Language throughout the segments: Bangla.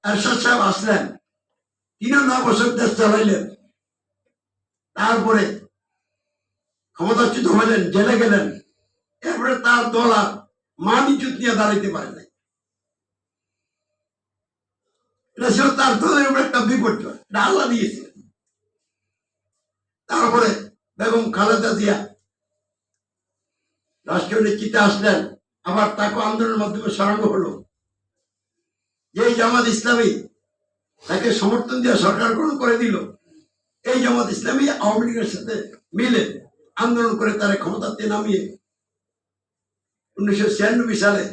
এরশাদ সাহেব আসলেন, 3.5 বছর দেশ চালাইলেন, তারপরে ক্ষমতাচ্যুত হলেন, জেলে গেলেন। এরপরে তার দল আর মান ইজ্জত নিয়ে দাঁড়াইতে পারে নাই। এটা ছিল তার দলের উপরে একটা বিপর্যয়, আল্লাহ দিয়েছিলেন। তারপরে বেগম খালেদা জিয়া রাষ্ট্রীয় নেতৃত্বে আসলেন, আবার তাকে আন্দোলনের মাধ্যমে সরানো হলো। যে জামাত ইসলামী তাকে সমর্থন দিয়ে সরকার গ্রহণ করে দিল, এই জামাত ইসলামী আওয়ামী লীগের সাথে মিলে আন্দোলন করে তারা ক্ষমতাতে নামিয়ে 1996 সালে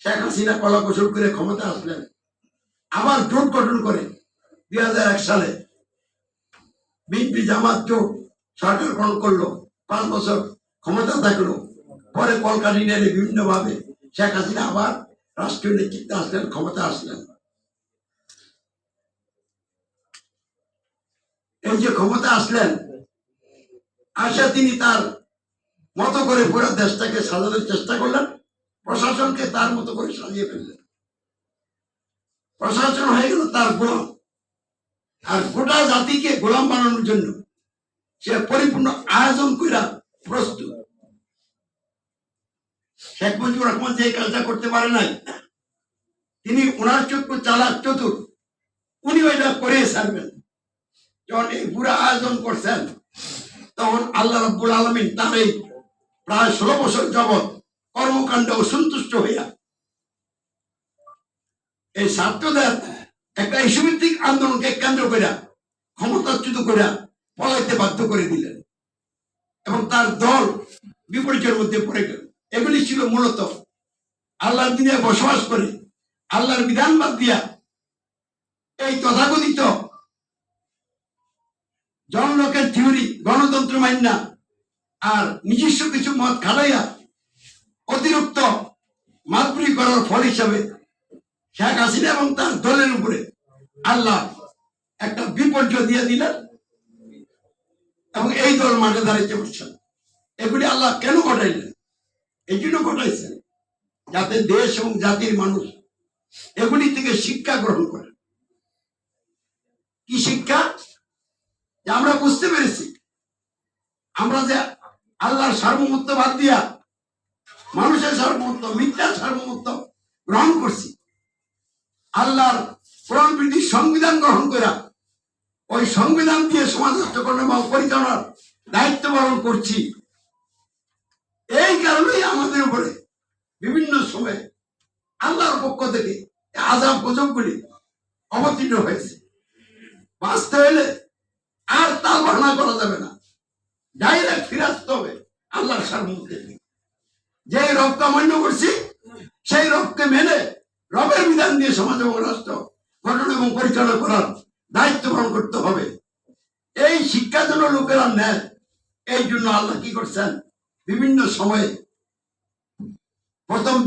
শেখ হাসিনা কলা কৌশল করে ক্ষমতা আসলেন। আবার জোট গঠন করে 2001 সালে বিএনপি জামাত জোট সরকার গ্রহণ করলো, 5 বছর ক্ষমতা থাকলো। পরে কলকাঠি নেড়ে বিভিন্ন ভাবে শেখ হাসিনা আবার রাষ্ট্রীয় নেতৃত্বে আসলেন, ক্ষমতা আসলেন। এই যে ক্ষমতা আসলেন, আসা তিনি তার মতো করে পুরো দেশটাকে সাজানোর চেষ্টা করলেন, প্রশাসনকে তার মতো করে সাজিয়ে ফেললেন। প্রশাসন হয়ে গেল তার গোলাম, আর গোটা জাতিকে গোলাম বানানোর জন্য সে পরিপূর্ণ আয়োজন করে প্রস্তুত। শেখ মুজিবুর রহমান যে কাজটা করতে পারে নাই, তিনি ওনার চক্ষু চালাক চতুর, উনি ওইটা করে ছাড়বেন। যখন এই পুরো আয়োজন করছেন, তখন আল্লাহ রাব্বুল আলামিন তার এই প্রায় 16 বছর যাবৎ কর্মকাণ্ডে অসন্তুষ্ট হইয়া এই ছাত্রদের একটা ইস্যুভিত্তিক আন্দোলনকে কেন্দ্র করে ক্ষমতাচ্যুত করে পলাইতে বাধ্য করে দিলেন, এবং তার দল বিপর্যয়ের মধ্যে পড়ে গেল। এগুলি ছিল মূলত আল্লাহর দিনে বসবাস করে আল্লাহর বিধান বাদ দিয়া এই তথাকথিত জনলোকের থিওরি গণতন্ত্র মান্না আর নিজস্ব কিছু মত খাটাইয়া অতিরিক্ত মাতবরি করার ফল হিসাবে শেখ হাসিনা এবং তার দলের উপরে আল্লাহ একটা বিপর্যয় দিয়ে দিলেন, এবং এই দল মাঠে দাঁড়াইতে পারছেন। এগুলি আল্লাহ কেন ঘটাইলেন? এই জন্য ঘটাইছেন যাতে দেশ এবং জাতির মানুষ এগুলি থেকে শিক্ষা গ্রহণ করে। কি শিক্ষা? যে আমরা বুঝতে পেরেছি, আমরা যে আল্লাহর সার্বভৌমত্ব বাদ দিয়া মানুষের সার্বভৌমত্ব, মিথ্যার সার্বভৌমত্ব গ্রহণ করছি, আল্লাহর কোরআন ভিত্তিক সংবিধান গ্রহণ করে ওই সংবিধান দিয়ে সমাজ রাষ্ট্রকর্ম পরিচালনার দায়িত্ব পালন করছি। এই কারণেই আমাদের উপরে বিভিন্ন সময়ে আল্লাহর পক্ষ থেকে আযাব গজবগুলি অবতীর্ণ হয়েছে। বাঁচতে হলে আর তাল বাহানা করা যাবে না, ডাইরেক্ট ফিরে আসতে হবে আল্লাহর সার্বভৌমত্বে। যে রবকে মান্য করছি, সেই রবকে মেনে রবের বিধান দিয়ে সমাজ এবং রাষ্ট্র গঠন এবং পরিচালনা করার দায়িত্ব পালন করতে হবে। এই শিক্ষা যেন লোকেরা নেয়, এই জন্য আল্লাহ কি করছেন, বিভিন্ন সময়ে প্রথম